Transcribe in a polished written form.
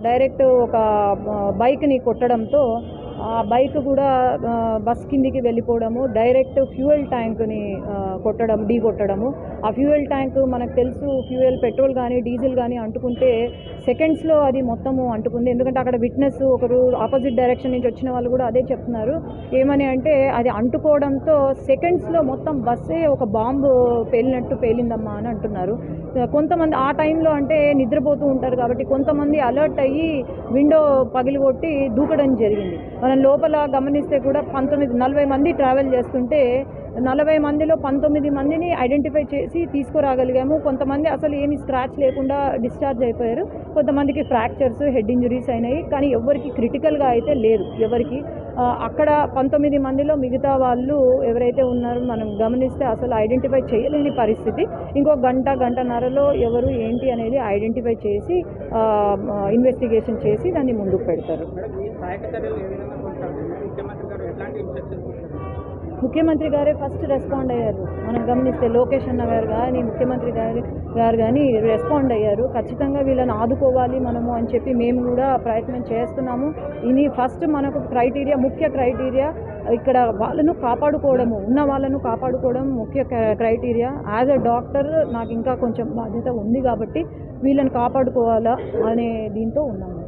Direct ఒక బైక్ని కొట్టడంతో ఆ బైక్ కూడా బస్ కిందికి వెళ్ళిపోవడము, డైరెక్ట్ ఫ్యూయల్ ట్యాంక్ని ఢీ కొట్టడము. ఆ ఫ్యూయల్ ట్యాంక్ మనకు తెలుసు, పెట్రోల్ కానీ డీజిల్ కానీ అంటుకుంటే సెకండ్స్లో అది మొత్తము అంటుకుంది. ఎందుకంటే అక్కడ విట్నెస్ ఒకరు ఆపోజిట్ డైరెక్షన్ నుంచి వచ్చిన వాళ్ళు కూడా అదే చెప్తున్నారు. ఏమని అంటే అది అంటుకోవడంతో సెకండ్స్లో మొత్తం బస్సే ఒక బాంబు పేలినట్టు పేలిందమ్మా అని అంటున్నారు. కొంతమంది ఆ టైంలో అంటే నిద్రపోతూ ఉంటారు కాబట్టి కొంతమంది అలర్ట్ అయ్యి విండో పగిలిగొట్టి దూకడం జరిగింది. మనం లోపల గమనిస్తే కూడా 40 మంది ట్రావెల్ చేస్తుంటే 40 మందిలో 19 మందిని ఐడెంటిఫై చేసి తీసుకురాగలిగాము. కొంతమంది అసలు ఏమి స్క్రాచ్ లేకుండా డిశ్చార్జ్ అయిపోయారు. కొంతమందికి ఫ్రాక్చర్స్, హెడ్ ఇంజరీస్ అయినాయి. కానీ ఎవరికి క్రిటికల్గా అయితే లేదు ఎవరికి. అక్కడ 19 మందిలో మిగతా వాళ్ళు ఎవరైతే ఉన్నారో మనం గమనిస్తే అసలు ఐడెంటిఫై చేయలేని పరిస్థితి. ఇంకో గంటన్నరలో ఎవరు ఏంటి అనేది ఐడెంటిఫై చేసి ఇన్వెస్టిగేషన్ చేసి దాన్ని ముందుకు పెడతారు. ముఖ్యమంత్రి గారే ఫస్ట్ రెస్పాండ్ అయ్యారు. మనం గమనిస్తే లోకేష్ అన్న గారు కానీ ముఖ్యమంత్రి గారు కానీ రెస్పాండ్ అయ్యారు. ఖచ్చితంగా వీళ్ళని ఆదుకోవాలి మనము అని చెప్పి మేము కూడా ప్రయత్నం చేస్తున్నాము. ఇది ఫస్ట్ మనకు ముఖ్య క్రైటీరియా ఇక్కడ వాళ్ళను కాపాడుకోవడము, ఉన్న వాళ్ళను కాపాడుకోవడం ముఖ్య క్రైటీరియా. యాజ్ ఎ డాక్టర్ నాకు ఇంకా కొంచెం బాధ్యత ఉంది కాబట్టి వీళ్ళని కాపాడుకోవాలా అనే దీంతో ఉన్నాము.